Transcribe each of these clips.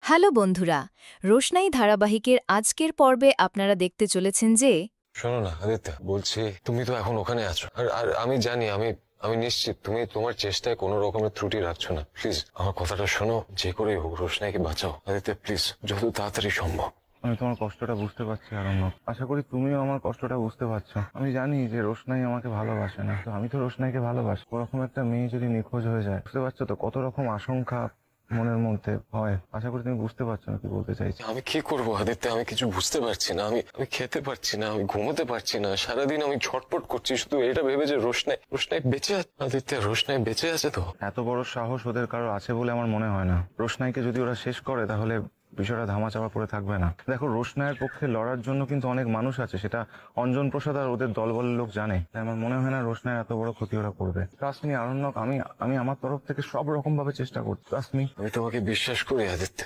Hello বন্ধুরা, রোশনাই ধারাবাহিকের আজকের পর্বে আপনারা দেখতে চলেছেন যে শোনো না আদিত্য, বলছি তুমি তো এখন ওখানে আছো, আর আর আমি জানি, আমি আমি নিশ্চিত তুমি তোমার চেষ্টায় কোনো রকমের ত্রুটি রাখছো না। প্লিজ আমার কথাটা শোনো, যে করেই হোক রোশনাইকে বাঁচাও আদিত্য, প্লিজ, যত তাড়াতাড়ি সম্ভব। আমি তোমার কষ্টটা বুঝতে পারছি আরণ্যক। আশা করি তুমিও আমার কষ্টটা বুঝতে পারছো। আমি জানি যে রোশনাই আমাকে ভালোবাসে না, তো আমি তো রোশনাইকে ভালোবাসি। ওরকম একটা মেয়ে যদি নিখোঁজ হয়ে যায়, বুঝতে পারছো তো কত রকম আশঙ্কা মনের মধ্যে হয়। আশা করি তুমি বুঝতে পারছো না কি বলতে চাইছি। আমি কি করবো আদিত্য, আমি কিছু বুঝতে পারছি না। আমি আমি খেতে পারছি না, আমি ঘুমোতে পারছি না, সারাদিন আমি ছটপট করছি শুধু এটা ভেবে যে রোশনাই রোশনাই বেঁচে আছে। আদিত্য, রোশনাই বেঁচে আছে তো? এত বড় সাহস ওদের কারো আছে বলে আমার মনে হয় না। রোশনাইকে যদি ওরা শেষ করে তাহলে বিষয়টা ধামাচাপা পড়ে থাকবে না। দেখো, রোশনাইয়ের পক্ষে লড়ার জন্য কিন্তু অনেক মানুষ আছে, সেটা অঞ্জন প্রসাদ আর ওদের দলবলের লোক জানে। তাই আমার মনে হয় না রোশনাইয়ের এত বড় ক্ষতি ওরা করবে। ট্রাস্ট মি আরণ্যক, আমি আমি আমার তরফ থেকে সব রকম ভাবে চেষ্টা করছি। Trust me. আমি তোমাকে বিশ্বাস করি আদিত্য,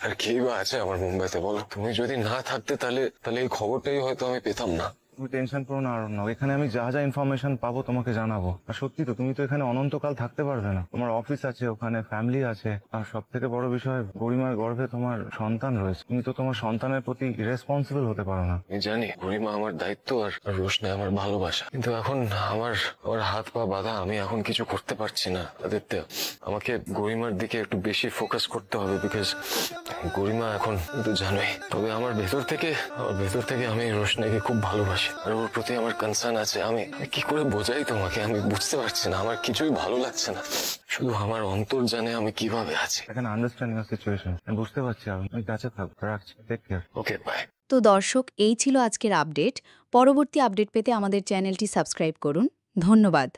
আর কি বা আছে আমার মুম্বাইতে বলো? তুমি যদি না থাকতে তাহলে তাহলে এই খবরটাই হয়তো আমি পেতাম না। তুমি টেনশন করো না আরণ্যক, এখানে আমি যা যা ইনফরমেশন পাবো তোমাকে জানাবো। আর সত্যি তো, তুমি তো এখানে অনন্তকাল থাকতে পারবে না। তোমার অফিস আছে, ওখানে ফ্যামিলি আছে, আর সব থেকে বড় বিষয় গরিমার গর্ভে তোমার সন্তান রয়েছে। তুমি তো তোমার সন্তানের প্রতি রেসপন্সিবল হতে পারো না। আমি জানি গরিমা আমার দায়িত্ব আর রোশনাই আমার ভালোবাসা, কিন্তু এখন আমার আমার হাত পা বাঁধা, আমি এখন কিছু করতে পারছি না আদিত্য। আমাকে গরিমার দিকে একটু বেশি ফোকাস করতে হবে, বিকজ গরিমা এখন তো জানোই। তবে আমার ভেতর থেকে আমি রোশনাইকে খুব ভালোবাসি, আর ওর প্রতি আমার কনসার্ন আছে। আমি কি করে বোঝাই তোমাকে, আমি বুঝতে পারছি না, আমার কিছুই ভালো লাগছে না। শুধু আমার অন্তর জানে আমি কিভাবে আছি। এখানে আন্ডারস্ট্যান্ড ইউর সিচুয়েশন, আমি বুঝতে পারছি। আমি কাছে থাকবো, রাখছি, টেক কেয়ার। Okay, by. তো দর্শক, এই ছিল আজকের আপডেট। পরবর্তী আপডেট পেতে আমাদের চ্যানেলটি সাবস্ক্রাইব করুন। ধন্যবাদ।